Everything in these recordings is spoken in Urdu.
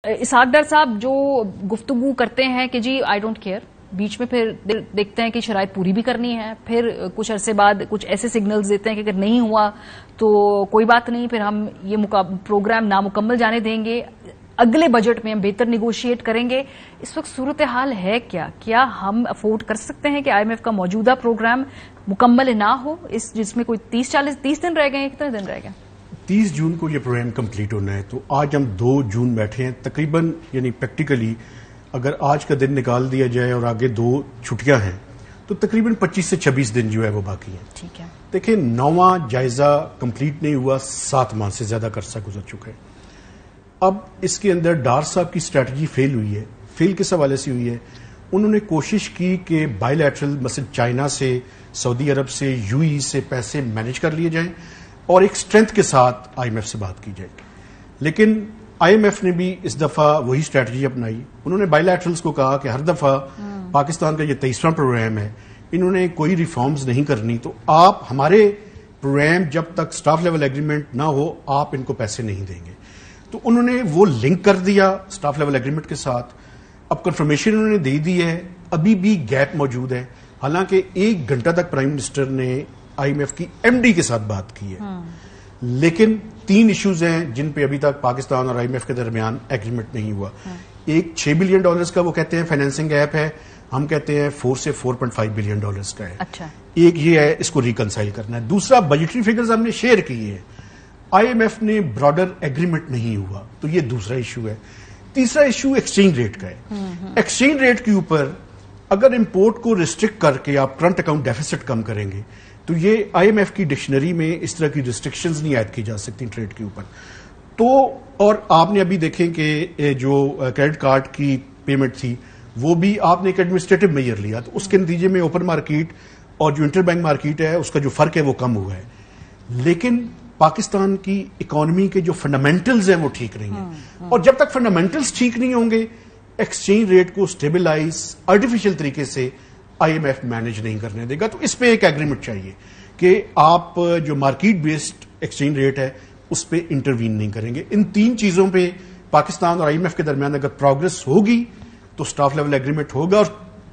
اسحاق ڈار صاحب جو گفتگو کرتے ہیں کہ جی آئی ڈونٹ کیئر، بیچ میں پھر دیکھتے ہیں کہ شرائط پوری بھی کرنی ہے، پھر کچھ عرصے بعد کچھ ایسے سگنلز دیتے ہیں کہ اگر نہیں ہوا تو کوئی بات نہیں، پھر ہم یہ پروگرام نامکمل جانے دیں گے، اگلے بجٹ میں ہم بہتر نیگوشیٹ کریں گے۔ اس وقت صورتحال ہے کیا ہم افورڈ کر سکتے ہیں کہ آئی ایم ایف کا موجودہ پروگرام مکمل نہ ہو، جس میں کوئی 30 دن رہ گئے، کتنے دن رہ گئے؟ 30 جون کو یہ پروگرام کمپلیٹ ہونا ہے، تو آج ہم 2 جون بیٹھے ہیں، تقریباً یعنی پریکٹیکلی اگر آج کا دن نکال دیا جائے اور آگے 2 چھٹیاں ہیں تو تقریباً 25 سے 26 دن جو ہے وہ باقی ہیں۔ ٹھیک ہے، دیکھیں 9واں جائزہ کمپلیٹ نہیں ہوا، 7 ماہ سے زیادہ عرصہ گزر چکا ہے۔ اب اس کے اندر ڈار صاحب کی اسٹریٹجی فیل ہوئی ہے۔ فیل کس حوالے سے ہوئی ہے؟ انہوں نے کوشش کی کہ بائی لیٹرل مثلا چائنا سے، سعودی عرب سے، یو ای سے پیسے مینج کر لیے جائیں اور ایک اسٹرینتھ کے ساتھ آئی ایم ایف سے بات کی جائے، لیکن آئی ایم ایف نے بھی اس دفعہ وہی اسٹریٹجی اپنائی۔ انہوں نے بائی لیٹرلز کو کہا کہ ہر دفعہ پاکستان کا یہ 23واں پروگرام ہے، انہوں نے کوئی ریفارمز نہیں کرنی، تو آپ ہمارے پروگرام جب تک سٹاف لیول ایگریمنٹ نہ ہو آپ ان کو پیسے نہیں دیں گے۔ تو انہوں نے وہ لنک کر دیا سٹاف لیول ایگریمنٹ کے ساتھ۔ اب کنفرمیشن انہوں نے دے دی ہے، ابھی بھی گیپ موجود ہے، حالانکہ 1 گھنٹہ تک پرائم منسٹر نے آئی ایم ایف کی ایم ڈی کے ساتھ بات کی ہے، لیکن 3 ایشوز ہیں جن پہ ابھی تک پاکستان اور آئی ایم ایف کے درمیان ایگریمنٹ نہیں ہوا۔ ایک $6 بلین کا وہ کہتے ہیں فائنینسنگ ایپ ہے، ہم کہتے ہیں 4 سے 4.5 بلین کا ہے۔ اچھا، ایک یہ ہے، اس کو ریکنسائل کرنا ہے۔ دوسرا بجٹری فگرز ہم نے شیئر کی ہے، آئی ایم ایف نے براڈر ایگریمنٹ نہیں ہوا، تو یہ دوسرا ایشو ہے۔ تیسرا ایشو ایکسچینج ریٹ کا ہے۔ ایکسچینج ریٹ کے اوپر اگر امپورٹ کو ریسٹرکٹ کر کے آپ کرنٹ اکاؤنٹ ڈیفیسٹ کم کریں گے تو یہ آئی ایم ایف کی ڈکشنری میں اس طرح کی ریسٹرکشنز نہیں عائد کی جا سکتی ٹریڈ کے اوپر۔ تو اور آپ نے ابھی دیکھیں کہ جو کریڈٹ کارڈ کی پیمنٹ تھی وہ بھی آپ نے ایک ایڈمنسٹریٹو میجر لیا، تو اس کے نتیجے میں اوپن مارکیٹ اور جو انٹر بینک مارکیٹ ہے اس کا جو فرق ہے وہ کم ہوا ہے، لیکن پاکستان کی اکانومی کے جو فنڈامنٹلز ہیں وہ ٹھیک نہیں ہیں، اور جب تک فنڈامنٹلز ٹھیک نہیں ہوں گے ایکسچینج ریٹ کو سٹیبلائز آرٹیفیشل طریقے سے آئی ایم ایف مینج نہیں کرنے دے گا۔ تو اس پہ ایک ایگریمنٹ چاہیے کہ آپ جو مارکیٹ بیسڈ ایکسچینج ریٹ ہے اس پہ انٹروین نہیں کریں گے۔ ان 3 چیزوں پہ پاکستان اور آئی ایم ایف کے درمیان اگر پروگرس ہوگی تو سٹاف لیول ایگریمنٹ ہوگا، اور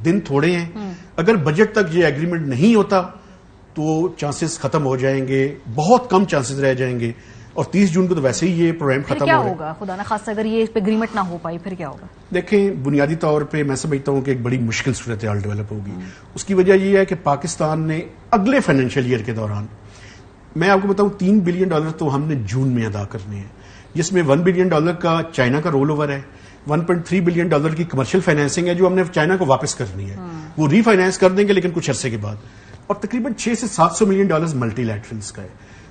دن تھوڑے ہیں، اگر بجٹ تک یہ ایگریمنٹ نہیں ہوتا تو چانسز ختم ہو جائیں گے، بہت کم چانسز رہ جائیں گے، اور 30 جون کو تو ویسے ہی یہ پروگرام ختم ہو کیا رہا ہے۔ ہوگا خدا نہ خاصہ اگر یہ اگریمنٹ نہ ہو پائی پھر کیا ہوگا؟ دیکھیں بنیادی طور پہ میں سمجھتا ہوں کہ ایک بڑی مشکل صورتحال ڈیولپ ہوگی۔ اس کی وجہ یہ ہے کہ پاکستان نے اگلے فائنینشیل ایئر کے دوران، میں آپ کو بتاؤں $3 بلین تو ہم نے جون میں ادا کرنے ہیں، جس میں $1 بلین کا چائنا کا رول اوور ہے، $1.3 بلین کی کمرشل فائنینسنگ ہے جو ہم نے چائنا کو واپس کرنی ہے، وہ ری فائنینس کر دیں گے لیکن کچھ عرصے کے بعد، اور تقریباً $600 سے $700 ملین ملٹی لیٹرلز کا ہے۔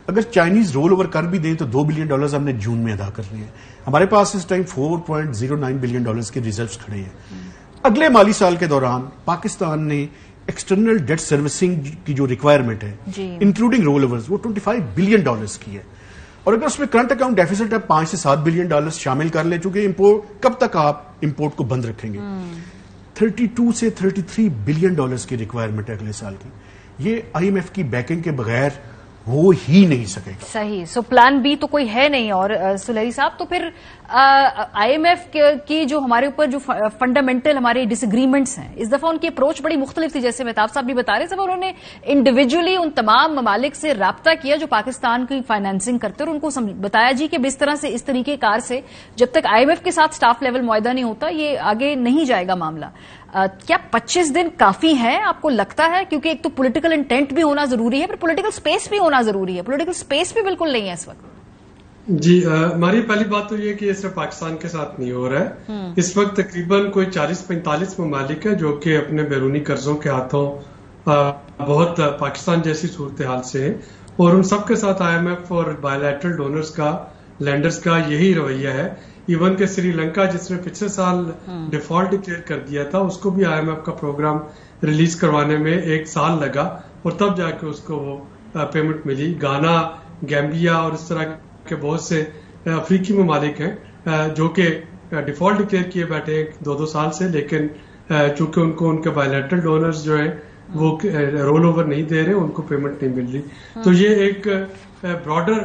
اگر چائنیز رول اوور کر بھی دیں تو $2 بلین ہم نے جون میں ادا کرنے ہیں۔ ہمارے پاس اس ٹائم $4.09 بلین کے ریزروز کھڑے ہیں۔ اگلے مالی سال کے دوران پاکستان نے ایکسٹرنل ڈیٹ سروسنگ کی جو ریکوائرمنٹ ہے انکلوڈنگ رول اوورز وہ $25 بلین کی ہے، اور اگر اس میں کرنٹ اکاؤنٹ ڈیفیسٹ ہے $5 سے $7 بلین شامل کر لیں، چونکہ امپورٹ کب تک آپ امپورٹ کو بند رکھیں گے؟ 32 سے 33 بلین کی ریکوائرمنٹ ہے اگلے سال کی۔ یہ آئی ایم ایف کی بیکنگ کے بغیر ہو ہی نہیں سکے گا۔ صحیح، سو پلان بی تو کوئی ہے نہیں۔ اور سلیری صاحب تو پھر آئی ایم ایف کی جو ہمارے اوپر جو فنڈامنٹل ہمارے ڈس ایگریمنٹس ہیں، اس دفعہ ان کی اپروچ بڑی مختلف تھی، جیسے مہتاب صاحب بھی بتا رہے تھے، انہوں نے انڈیویجولی ان تمام ممالک سے رابطہ کیا جو پاکستان کی فائنینسنگ کرتے، اور ان کو بتایا جی کہ اس طرح سے اس طریقے کار سے جب تک آئی ایم ایف کے ساتھ سٹاف لیول معاہدہ نہیں ہوتا یہ آگے نہیں جائے گا معاملہ۔ کیا 25 دن کافی ہیں آپ کو لگتا ہے؟ کیونکہ ایک تو پولیٹیکل انٹینٹ بھی ہونا ضروری ہے، پھر پولیٹیکل سپیس بھی ہونا ضروری ہے، پولیٹیکل سپیس بھی بالکل نہیں ہے اس وقت۔ جی ہماری پہلی بات تو یہ کہ یہ صرف پاکستان کے ساتھ نہیں ہو رہا ہے، اس وقت تقریباً کوئی 40-45 ممالک ہیں جو کہ اپنے بیرونی قرضوں کے ہاتھوں بہت پاکستان جیسی صورتحال سے ہیں، اور ان سب کے ساتھ آئی ایم ایف اور بائی لیٹرل ڈونرز کا، لینڈرز کا یہی رویہ ہے۔ ایون کہ سری لنکا جس نے پچھلے سال ڈیفالٹ ڈکلیئر کر دیا تھا اس کو بھی آئی ایم ایف کا پروگرام ریلیز کروانے میں 1 سال لگا، اور تب جا کے اس کو وہ پیمنٹ ملی۔ گانا، گیمبیا اور اس طرح کے بہت سے افریقی ممالک ہیں جو کہ ڈیفالٹ ڈکلیئر کیے بیٹھے ہیں 2 سال سے، لیکن چونکہ ان کو ان کے بائی لیٹرل ڈونرز جو ہیں وہ رول اوور نہیں دے رہے، ان کو پیمنٹ نہیں مل رہی۔ تو یہ ایک براڈر